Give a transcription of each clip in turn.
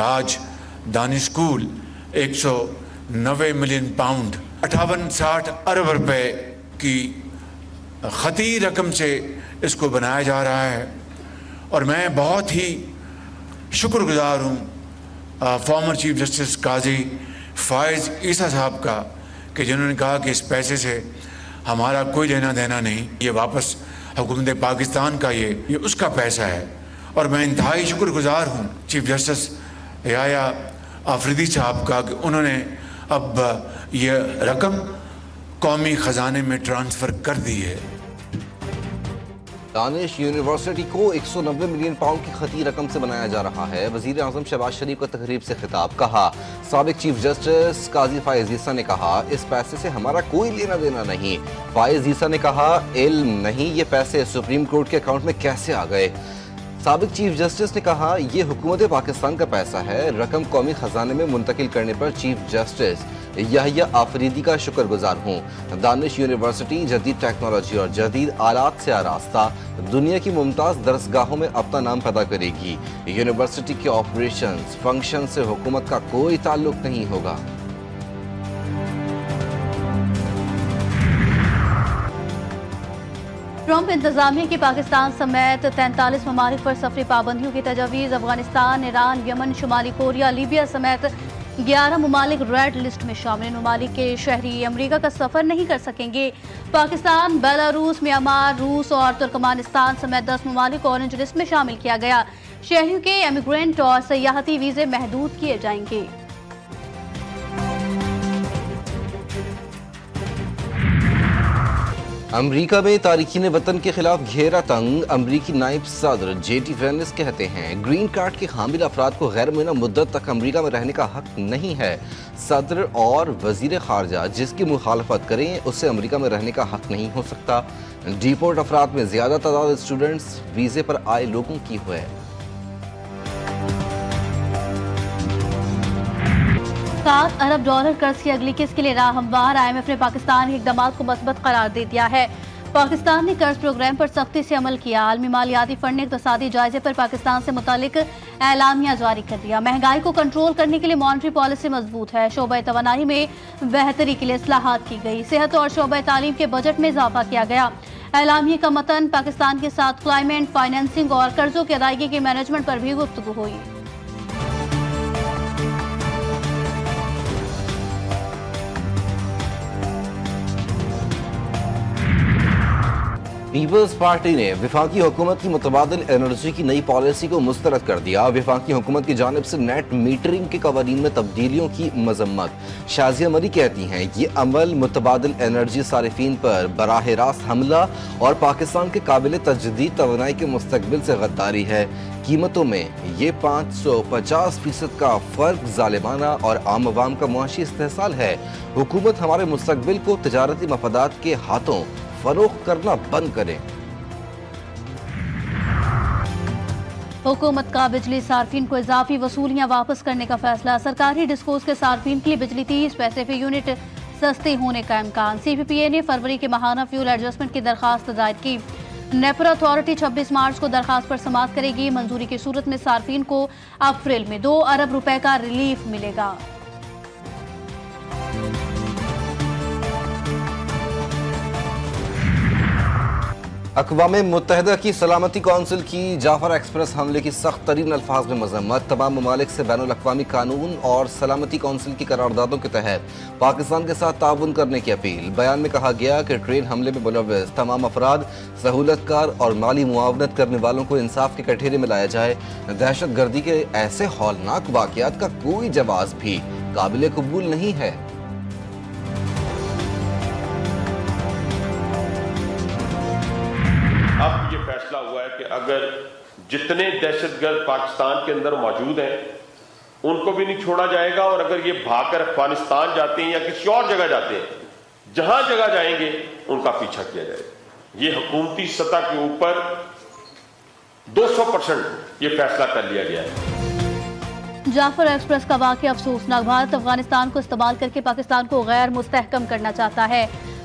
आज दानी school 190 million pound 58-60 अरब रुपए की खती रकम से इसको बनाया जा रहा है। और मैं बहुत ही शुक्रगुजार हूँ फॉर्मर चीफ जस्टिस काजी फ़ाइज़ ईसा साहब का कि जिन्होंने कहा कि इस पैसे से हमारा कोई लेना देना नहीं, ये वापस हुकूमत पाकिस्तान का ये उसका पैसा है। और मैं इंतहाई शुक्रगुजार हूँ चीफ जस्टिस याया आफरीदी साहब का कि उन्होंने अब ये रकम कौमी ख़जाने में ट्रांसफ़र कर दी है। दानिश यूनिवर्सिटी को 190 मिलियन पाउंड की खती रकम से बनाया जा रहा है। वज़ीर आज़म शहबाज शरीफ का तकरीब से खिताब। कहा, साबिक चीफ जस्टिस काजी फ़ाइज़ ईसा ने कहा, इस पैसे से हमारा कोई लेना देना नहीं। फ़ाइज़ ईसा ने कहा, इल्म नहीं ये पैसे सुप्रीम कोर्ट के अकाउंट में कैसे आ गए। साबिक चीफ जस्टिस ने कहा, ये हुकूमत पाकिस्तान का पैसा है, रकम कौमी खजाने में मुंतकिल करने पर चीफ जस्टिस याहिया आफरीदी का शुक्रगुजार हूँ। दानिश यूनिवर्सिटी जदीद टेक्नोलॉजी और जदीद आलात से आरास्ता दुनिया की मुमताज़ दरसगाहों में अपना नाम पैदा करेगी। यूनिवर्सिटी के ऑपरेशंस फंक्शन से हुकूमत का कोई ताल्लुक नहीं होगा। ट्रंप इंतजामिया की पाकिस्तान समेत 43 ममालिक पर सफरी पाबंदियों की तजवीज़। अफगानिस्तान, ईरान, यमन, शुमाली कोरिया, लीबिया समेत 11 ममालिक रेड लिस्ट में शामिल। ममालिक के शहरी अमरीका का सफर नहीं कर सकेंगे। पाकिस्तान, बेलारूस, म्यांमार, रूस और तुर्कमानिस्तान समेत 10 ममालिक ऑरेंज लिस्ट में शामिल किया गया। शहरियों के एमिग्रेंट और सयाहती वीजे महदूद किए जाएंगे। अमरीका में तारिकीन वतन के खिलाफ घेरा तंग। अमरीकी नायब सदर JD Vance कहते हैं, ग्रीन कार्ड के हामिल अफराद को गैर मुअय्यन मुद्दत तक अमरीका में रहने का हक नहीं है। सदर और वजीर खारजा जिसकी मुखालफत करें उससे अमरीका में रहने का हक नहीं हो सकता। डिपोर्ट अफराद में ज्यादा तादाद स्टूडेंट्स वीजे पर आए लोगों की है। $7 अरब कर्ज की अगली किस्त के लिए राह हमवार। IMF ने पाकिस्तान के इकदाम को मस्बत करार दे दिया है। पाकिस्तान ने कर्ज प्रोग्राम पर सख्ती से अमल किया। आलमी मालियाती फंड ने इक़्तिसादी जायजे पर पाकिस्तान से मुतालिक एलामिया जारी कर दिया। महंगाई को कंट्रोल करने के लिए मॉनेटरी पॉलिसी मजबूत है। शोबा तवानाई में बेहतरी के लिए इस्लाहात की गई। सेहत और शोबा तालीम के बजट में इजाफा किया गया। एलामिया का मतन पाकिस्तान के साथ क्लाइमेट फाइनेंसिंग और कर्जों की अदायगी के मैनेजमेंट पर भी गुफ्तगू हुई। पीपल्स पार्टी ने वफाकी हुकूमत की मुतबादिल एनर्जी की नई पॉलिसी को मुस्तरद कर दिया। वफाकी हुकूमत की जानिब से नेट मीटरिंग के कवानीन में तब्दीलियों की मजम्मत। शाजिया मरी कहती हैं, ये अमल मुतबादिल एनर्जी सारिफीन पर बराह रास्त हमला और पाकिस्तान के काबिल तजदीद तवानाई के मुस्तकबिल से गद्दारी है। कीमतों में ये 550% का फर्क जालिमाना और आम अवाम का मुआशी इस्तेहसाल है। हुकूमत हमारे मुस्तकबिल को तजारती मफादात के हाथों फरोख्त करना बंद करें। हुकूमत का बिजली सार्फिन को इजाफी वसूलियां वापस करने का फैसला। सरकारी डिस्कोस के सार्फिन के लिए बिजली 30 पैसे फी यूनिट सस्ते होने का इम्कान। CPPA ने फरवरी के माहाना फ्यूल एडजस्टमेंट की दरखास्त दायर की। नेपर अथॉरिटी 26 मार्च को दरखास्त पर समाअत करेगी। मंजूरी की सूरत में सार्फिन को अप्रैल में 2 अरब रुपए का रिलीफ मिलेगा। अक़वाम मुत्तहिदा की सलामती कौंसिल की जाफर एक्सप्रेस हमले की सख्त तरीन अल्फाज में मजम्मत। तमाम ममालिक से बैनुल अक़वामी कानून और सलामती कौंसिल की करारदादों के तहत पाकिस्तान के साथ ताउन करने की अपील। बयान में कहा गया कि ट्रेन हमले में मुलव्वस तमाम अफराद, सहूलतकार और माली मुआवनत करने वालों को इंसाफ के कटघरे में लाया जाए। दहशत गर्दी के ऐसे हौलनाक वाक़यात का कोई जवाब भी काबिल कबूल नहीं है। अब ये फैसला हुआ है कि अगर जितने दहशतगर्द पाकिस्तान के अंदर मौजूद हैं उनको भी नहीं छोड़ा जाएगा, और अगर ये भागकर अफगानिस्तान जाते हैं या किसी और जगह जाते हैं, जहां जगह जाएंगे उनका पीछा किया जाएगा। ये हुकूमती सतह के ऊपर 200% ये फैसला कर लिया गया है। जाफर एक्सप्रेस का वाक़या अफसोसनाक। भारत अफगानिस्तान को इस्तेमाल करके पाकिस्तान को गैर मुस्तहकम करना चाहता है।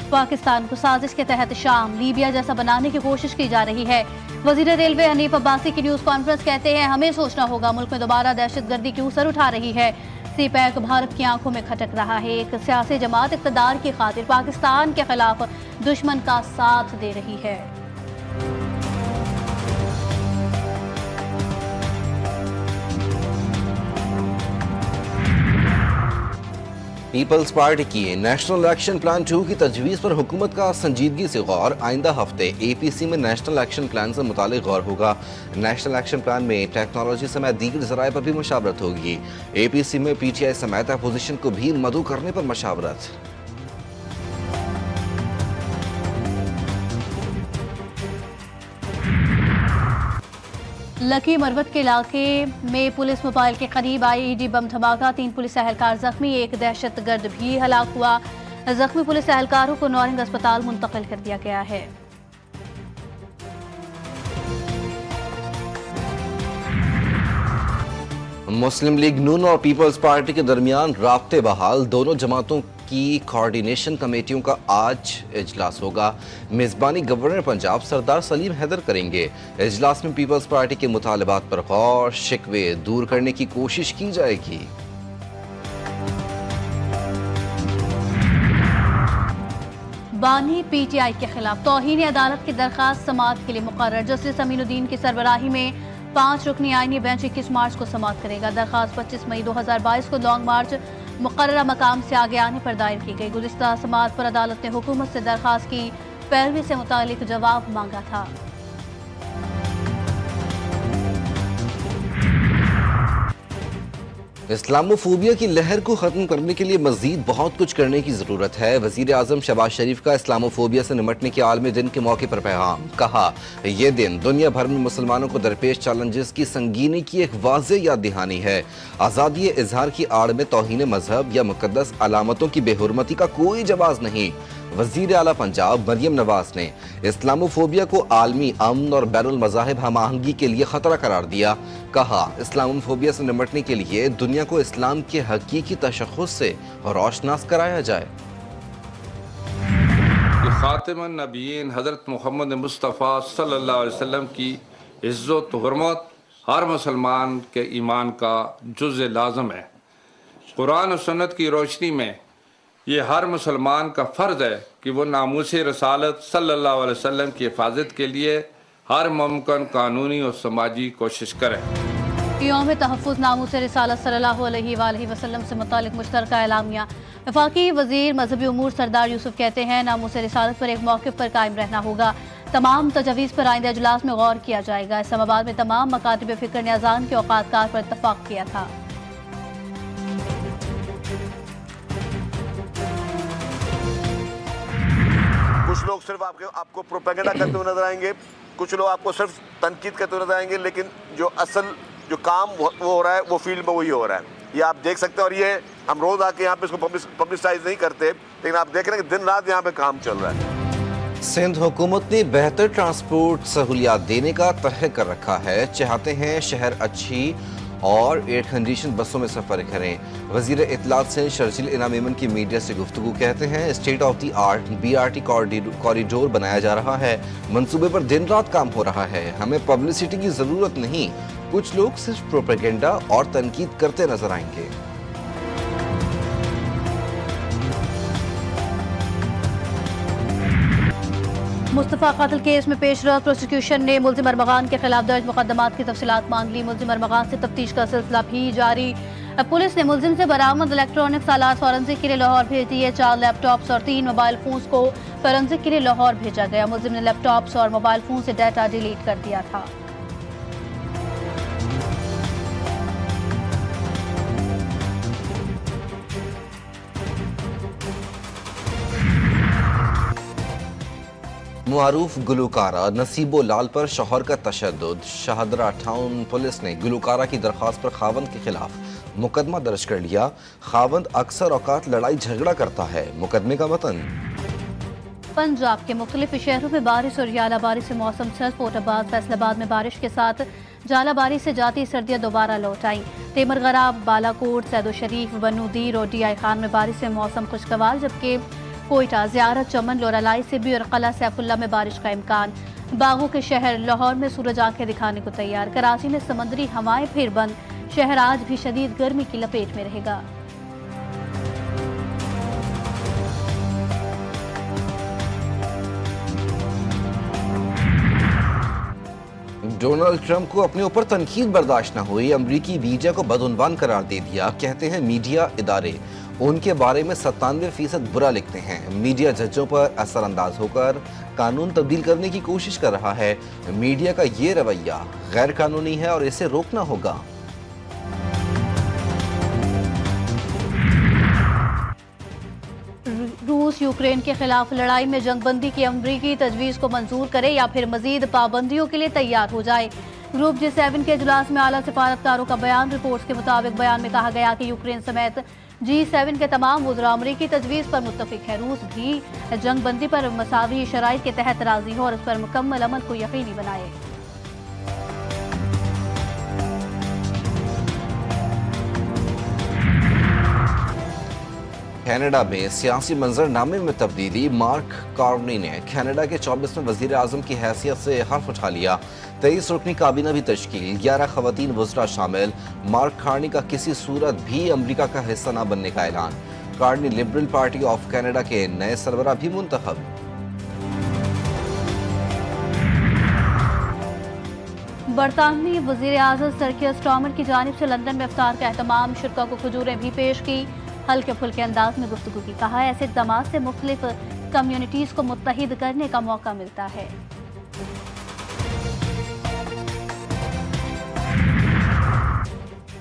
पाकिस्तान को साजिश के तहत शाम लीबिया जैसा बनाने की कोशिश की जा रही है। वजीर रेलवे हनीफ अब्बासी की न्यूज कॉन्फ्रेंस कहते हैं, हमें सोचना होगा मुल्क में दोबारा दहशतगर्दी क्यों सर उठा रही है। सीपैक भारत की आंखों में खटक रहा है। एक सियासी जमात इक़्तिदार की खातिर पाकिस्तान के खिलाफ दुश्मन का साथ दे रही है। पीपल्स पार्टी की नेशनल एक्शन प्लान 2 की तजवीज़ पर हुकूमत का संजीदगी से गौर। आइंदा हफ्ते APC में नेशनल एक्शन प्लान से मुतालिक गौर होगा। नेशनल एक्शन प्लान में टेक्नोलॉजी समेत दीगर ज़राए पर भी मशावरत होगी। APC में PTI समेत अपोजिशन को भी मदऊ करने पर मशावरत। लकी मरवत के इलाके में पुलिस मोबाइल के करीब IED बम धमाका, 3 पुलिस एहलकार जख्मी, एक दहशतगर्द भी हलाक हुआ। जख्मी पुलिस एहलकारों को नौरंग अस्पताल मुंतकिल कर दिया गया है। मुस्लिम लीग नून और पीपल्स पार्टी के दरमियान राब्ते बहाल। दोनों जमातों की कोऑर्डिनेशन कमेटियों का आज इजलास होगा। मेजबानी गवर्नर पंजाब सरदार सलीम हैदर करेंगे। इजलास में पीपल्स पार्टी के मुतालबात पर गौर, शिकवे दूर करने की कोशिश की जाएगी। बानी PTI के खिलाफ तौहीन अदालत की दरखास्त समाअत के लिए मुकर्रर। जस्टिस अमीनुद्दीन की सरबराही में 5 रुकनी आईनी बेंच 21 मार्च को समाअत करेगा। दरखास्त 25 मई 2022 को लॉन्ग मार्च मुकर्ररा मकाम से आगे आने पर दायर की गई। गुज़िश्ता समाअत पर अदालत ने हुकूमत से दरखास्त की पैरवी से मुतालिक जवाब मांगा था। इस्लामोफोबिया की लहर को खत्म करने के लिए मजीद बहुत कुछ करने की जरूरत है। वजीर आजम शहबाज शरीफ का इस्लामोफोबिया से निमटने के आलमी दिन के मौके पर पैगाम। कहा, यह दिन दुनिया भर में मुसलमानों को दरपेश चैलेंजेस की संगीनी की एक वाज़ेह याद दहानी है। आज़ादी इजहार की आड़ में तौहीन मजहब या मुकद्दस अलामतों की बेहुरमती का कोई जवाब नहीं। वजीर आला पंजाब मरियम नवाज ने इस्लामोफोबिया को आलमी अमन और बैनुल मज़ाहिब हम आहंगी के लिए खतरा करार दिया। कहा, इस्लामोफोबिया से निमटने के लिए दुनिया को इस्लाम के हकीकी तशख़्ख़ुस से रोशनास कराया जाए। ख़ातिमुन नबिय्यीन हज़रत मोहम्मद मुस्तफ़ा सल्लल्लाहु अलैहि वसल्लम की इज़्ज़त व हुर्मत हर मुसलमान के ईमान का जुज़् लाज़म है। कुरान और सुन्नत की रोशनी में ये हर मुसलमान का फ़र्ज़ है कि वो नामूस रसालत सल्लल्लाहु अलैहि वसल्लम की हिफाजत के लिए हर मुमकिन कानूनी और समाजी कोशिश करें। यौम तहफ़्फ़ुज़ नामूस रिसालत सल्लल्लाहु अलैहि वसल्लम से मुतालिक मुश्तरका एलामिया। वफाकी वज़ीर मजहबी उमूर सरदार यूसुफ कहते हैं, नामूस रिसालत पर एक मौक़िफ़ पर कायम रहना होगा। तमाम तजवीज़ पर आइंदा इजलास में गौर किया जाएगा। इस्लामाबाद में तमाम मकातिब फ़िक्र ने अज़ान के औक़ात पर इत्तफ़ाक़ किया था। कुछ लोग सिर्फ आपको प्रोपेगेंडा करते हुए नजर आएंगे, कुछ लोग आपको सिर्फ तनकीद करते हुए नजर आएंगे, लेकिन जो असल जो काम वो हो रहा है वो फील्ड में वही हो रहा है। ये आप देख सकते हैं, और ये हम रोज आके यहाँ पे इसको पब्लिसाइज नहीं करते, लेकिन आप देख रहे हैं कि दिन रात यहाँ पे काम चल रहा है। सिंध हुकूमत ने बेहतर ट्रांसपोर्ट सहूलियात देने का तय कर रखा है। चाहते हैं शहर अच्छी और एयर कंडीशन बसों में सफर करें। वजीर इत्तलात से शर्जील इनाम मेमन की मीडिया से गुफ्तगू कहते हैं, state of the art BRT corridor बनाया जा रहा है। मंसूबे पर दिन रात काम हो रहा है। हमें पब्लिसिटी की जरूरत नहीं। कुछ लोग सिर्फ प्रोपेगेंडा और तनकीद करते नजर आएंगे। मुस्तफ़ा कत्ल केस में पेशरफ। प्रोसिक्यूशन ने मुल्ज़िम अरमगान के खिलाफ दर्ज मुकदमात की तफसीलात मांग ली। मुल्ज़िम अरमगान से तफ्तीश का सिलसिला भी जारी। पुलिस ने मुल्ज़िम से बरामद इलेक्ट्रॉनिक्स आलात फॉरेंसिक के लिए लाहौर भेज दिए। 4 लैपटॉप्स और 3 मोबाइल फोन्स को फॉरेंसिक के लिए लाहौर भेजा गया। मुल्ज़िम ने लैपटॉप्स और मोबाइल फोन से डाटा डिलीट कर दिया था। मुआरूफ गुलकारा नसीबो लाल पर शौहर का तशद्दुद। शाहदरा टाउन पुलिस ने गुलकारा की दरख्वास्त पर खावंद के खिलाफ मुकदमा दर्ज कर लिया। खावंद अक्सर औकात लड़ाई झगड़ा करता है। मुकदमे का मतन, पंजाब के मुख्तलिफ शहरों में बारिश और यालाबारी से मौसम सर्द। फोटाबाद फैसलाबाद में बारिश के साथ जालाबारी से जाती सर्दियां दोबारा लौट आई। तेमरगरा, बालाकोट, सैदो शरीफ, बनूदीर और DI खान में बारिश से मौसम खुशगवार, जबकि कोयटा, ज़ियारत, चमन, लोरालाई, सिब्बी और कला सैफुल्ला में बारिश का इम्कान। बागों के शहर लाहौर में सूरज आंखें दिखाने को तैयार। कराची में समुद्री हवाएं फिर बंद। शहर आज भी शदीद गर्मी की लपेट में रहेगा। डोनाल्ड ट्रंप को अपने ऊपर तनकीद बर्दाश्त न हुई। अमरीकी मीडिया को बदउनवान करार दे दिया। कहते हैं मीडिया इदारे उनके बारे में 97% बुरा लिखते हैं। मीडिया जजों पर असरअंदाज होकर कानून तब्दील करने की कोशिश कर रहा है। मीडिया का ये रवैया गैर कानूनी है और इसे रोकना होगा। रूस यूक्रेन के खिलाफ लड़ाई में जंगबंदी की अमरीकी तजवीज़ को मंजूर करे या फिर मजीद पाबंदियों के लिए तैयार हो जाए। ग्रुप G7 के इजलास में आला सिफारतकारों का बयान। रिपोर्ट्स के मुताबिक बयान में कहा गया कि यूक्रेन समेत G7 के तमाम वज़रा अमरीकी तजवीज़ पर मुत्तफिक है। रूस भी जंगबंदी पर मसावी शराइत के तहत राजी हो और इस पर मुकम्मल अमल को यकीनी बनाए। कनाडा में सियासी मंजरनामे में तब्दीली। मार्क कार्नी ने कनाडा के 24वें वजीर आजम की हैसियत से हर्फ उठा लिया। 23 रुकनी काबीना भी तश्कील, 11 खवातीन वज़रा शामिल। मार्क कार्नी का किसी सूरत भी अमरीका का हिस्सा न बनने का ऐलान। Carney liberal party of Canada के नए सरबराह भी मुंतखब। बरतानवी वज़ीर आज़म सर कीयर स्टारमर की जानिब से लंदन में इफ्तार का एहतमाम। शुरा को खजूरें भी पेश की। हल्के फुल्के अंदाज में गुफ्तगू की। कहा ऐसे इक़दाम से मुख्तलिफ कम्युनिटीज़ को मुत्तहिद करने का मौका मिलता है।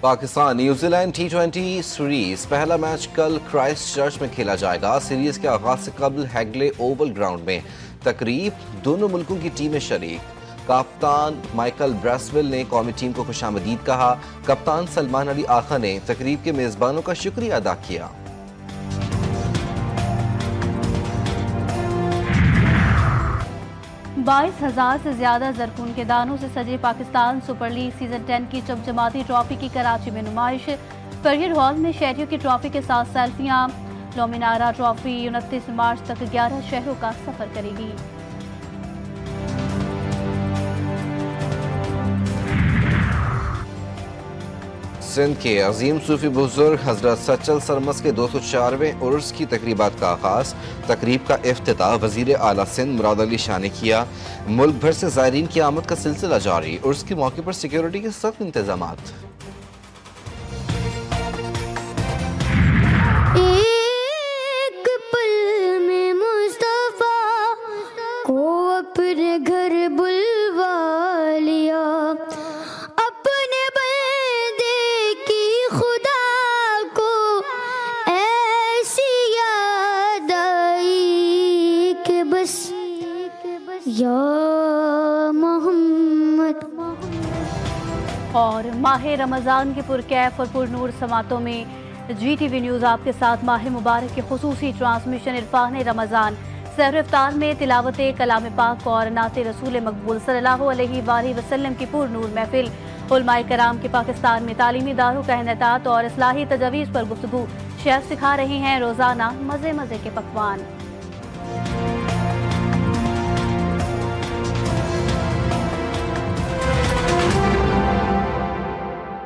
पाकिस्तान न्यूजीलैंड T20 सीरीज पहला मैच कल क्राइस्ट चर्च में खेला जाएगा। सीरीज के आगाज से कबल हैगले ओवल ग्राउंड में तकरीब। दोनों मुल्कों की टीमें शरीक। कप्तान माइकल ब्रेसवेल ने कौमी टीम को खुशामदीद कहा। कप्तान सलमान अली आखा ने तकरीब के मेजबानों का शुक्रिया अदा किया। बाईस 22,000 से ज्यादा जरकून के दानों से सजे पाकिस्तान सुपर लीग सीजन 10 की चमचमाती ट्रॉफी की कराची में नुमाइश। परेड हॉल में शहरियों की ट्रॉफी के साथ सेल्फियां। लोमिनारा ट्रॉफी 29 मार्च तक 11 शहरों का सफर करेगी। सिंध के अजीम सूफी बुजुर्ग हजरत सच्चल सरमस के 204वें उर्स की तकरीबात का आगाज। तकरीब का इफ्तिताह वजीर आला सिंध मुराद अली शाह ने किया। मुल्क भर से ज़ायरीन की आमद का सिलसिला जारी। उर्स के मौके पर सिक्योरिटी के सख्त इंतजामात। एक पल में मुस्तफा को अपने घर बुलवा लिया। अपने बंदे की खुदा को ऐसी याद आई कि बस या मोहम्मद। और माह रमज़ान के पुरकैफ और पुरनूर समातों में GTV न्यूज़ आपके साथ माह मुबारक के खुसूसी ट्रांसमिशन इरफान रमज़ान सहर इफ्तार में तिलावत कलाम पाक और नाते रसूल मकबूल सल्लल्लाहु अलैहि वसल्लम की पुरनूर महफिल। उलमाए कराम के पाकिस्तान में तालीमी इदारों का इनेतात और इस्लाही तजावीज़ पर गुफ्तगू। शेफ सिखा रहे हैं रोज़ाना मज़े मज़े के पकवान।